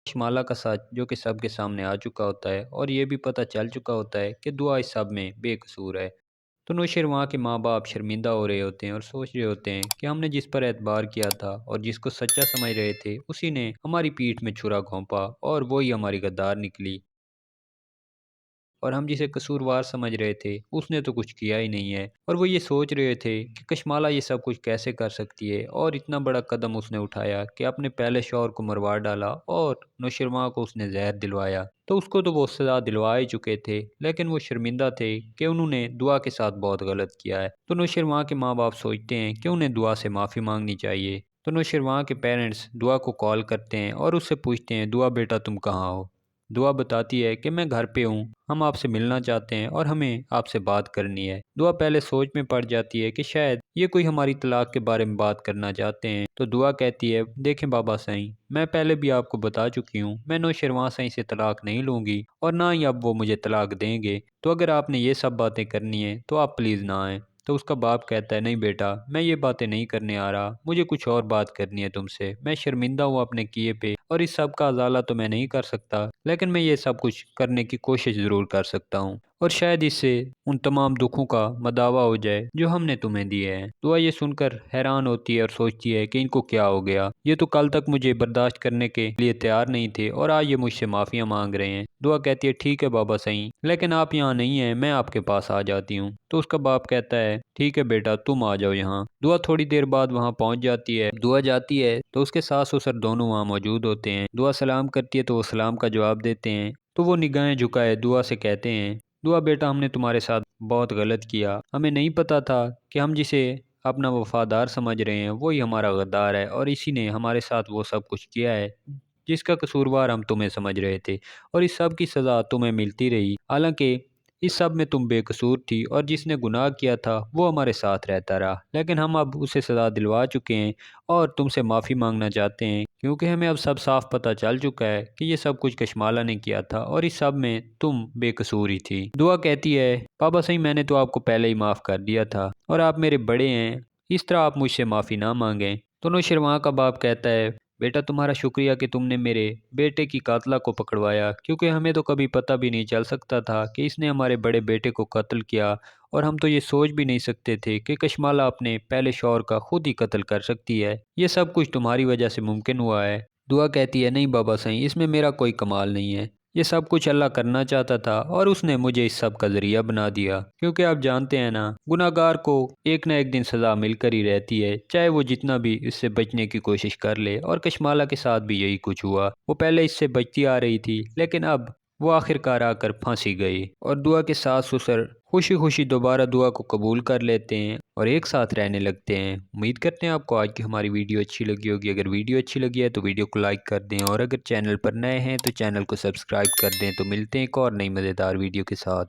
कशमाला का सच जो कि सबके सामने आ चुका होता है और ये भी पता चल चुका होता है कि दुआ इस सब में बेकसूर है। तो नौशेरवां के माँ बाप शर्मिंदा हो रहे होते हैं और सोच रहे होते हैं कि हमने जिस पर एतबार किया था और जिसको सच्चा समझ रहे थे उसी ने हमारी पीठ में छुरा घोंपा और वही हमारी गद्दार निकली। और हम जिसे कसूरवार समझ रहे थे उसने तो कुछ किया ही नहीं है। और वो ये सोच रहे थे कि कशमाला ये सब कुछ कैसे कर सकती है, और इतना बड़ा कदम उसने उठाया कि अपने पहले शौहर को मरवा डाला और नौशरवां को उसने जहर दिलवाया। तो उसको तो वो सज़ा दिलवा ही चुके थे, लेकिन वो शर्मिंदा थे कि उन्होंने दुआ के साथ बहुत गलत किया है। तो नौशरवां के माँ बाप सोचते हैं कि उन्हें दुआ से माफ़ी मांगनी चाहिए। तो नौशरवां के पेरेंट्स दुआ को कॉल करते हैं और उससे पूछते हैं, दुआ बेटा तुम कहाँ हो। दुआ बताती है कि मैं घर पे हूँ, हम आपसे मिलना चाहते हैं और हमें आपसे बात करनी है। दुआ पहले सोच में पड़ जाती है कि शायद ये कोई हमारी तलाक के बारे में बात करना चाहते हैं। तो दुआ कहती है, देखें बाबा सही, मैं पहले भी आपको बता चुकी हूँ, मैं नौशरवां सही से तलाक नहीं लूँगी और ना ही अब वो मुझे तलाक देंगे। तो अगर आपने ये सब बातें करनी है तो आप प्लीज़ ना आएँ। तो उसका बाप कहता है, नहीं बेटा, मैं ये बातें नहीं करने आ रहा, मुझे कुछ और बात करनी है तुमसे। मैं शर्मिंदा हूँ अपने किए पे और इस सब का अजाला तो मैं नहीं कर सकता, लेकिन मैं ये सब कुछ करने की कोशिश ज़रूर कर सकता हूँ और शायद इससे उन तमाम दुखों का मदावा हो जाए जो हमने तुम्हें दिए हैं। दुआ ये सुनकर हैरान होती है और सोचती है कि इनको क्या हो गया, ये तो कल तक मुझे बर्दाश्त करने के लिए तैयार नहीं थे और आज ये मुझसे माफ़ियाँ मांग रहे हैं। दुआ कहती है, ठीक है बाबा सही, लेकिन आप यहाँ नहीं हैं, मैं आपके पास आ जाती हूँ। तो उसका बाप कहता है, ठीक है बेटा तुम आ जाओ यहाँ। दुआ थोड़ी देर बाद वहाँ पहुँच जाती है। दुआ जाती है तो उसके सास ससुर दोनों वहाँ मौजूद होते हैं। दुआ सलाम करती है तो वो सलाम का जवाब देते हैं। तो वो निगाहें झुकाए दुआ से कहते हैं, दुआ बेटा हमने तुम्हारे साथ बहुत गलत किया, हमें नहीं पता था कि हम जिसे अपना वफादार समझ रहे हैं वही हमारा गद्दार है और इसी ने हमारे साथ वो सब कुछ किया है जिसका कसूरवार हम तुम्हें समझ रहे थे, और इस सब की सज़ा तुम्हें मिलती रही। हालांकि इस सब में तुम बेकसूर थी और जिसने गुनाह किया था वो हमारे साथ रहता रहा, लेकिन हम अब उसे सज़ा दिलवा चुके हैं और तुमसे माफ़ी मांगना चाहते हैं क्योंकि हमें अब सब साफ पता चल चुका है कि ये सब कुछ कशमाला ने किया था और इस सब में तुम बेकसूर ही थी। दुआ कहती है, पापा सही, मैंने तो आपको पहले ही माफ़ कर दिया था और आप मेरे बड़े हैं, इस तरह आप मुझसे माफ़ी ना मांगें। तो नौशरवां का बाप कहता है, बेटा तुम्हारा शुक्रिया कि तुमने मेरे बेटे की कातला को पकड़वाया, क्योंकि हमें तो कभी पता भी नहीं चल सकता था कि इसने हमारे बड़े बेटे को कत्ल किया, और हम तो ये सोच भी नहीं सकते थे कि कशमाला अपने पहले शौहर का खुद ही कत्ल कर सकती है। ये सब कुछ तुम्हारी वजह से मुमकिन हुआ है। दुआ कहती है, नहीं बाबा सही, इसमें मेरा कोई कमाल नहीं है, ये सब कुछ अल्लाह करना चाहता था और उसने मुझे इस सब का जरिया बना दिया, क्योंकि आप जानते हैं ना, गुनाहगार को एक ना एक दिन सज़ा मिलकर ही रहती है, चाहे वो जितना भी इससे बचने की कोशिश कर ले। और कशमाला के साथ भी यही कुछ हुआ, वो पहले इससे बचती आ रही थी लेकिन अब वो आखिरकार आकर फांसी गई। और दुआ के सास ससुर खुशी खुशी दोबारा दुआ को कबूल कर लेते हैं और एक साथ रहने लगते हैं। उम्मीद करते हैं आपको आज की हमारी वीडियो अच्छी लगी होगी। अगर वीडियो अच्छी लगी है तो वीडियो को लाइक कर दें और अगर चैनल पर नए हैं तो चैनल को सब्सक्राइब कर दें। तो मिलते हैं एक और नई मज़ेदार वीडियो के साथ।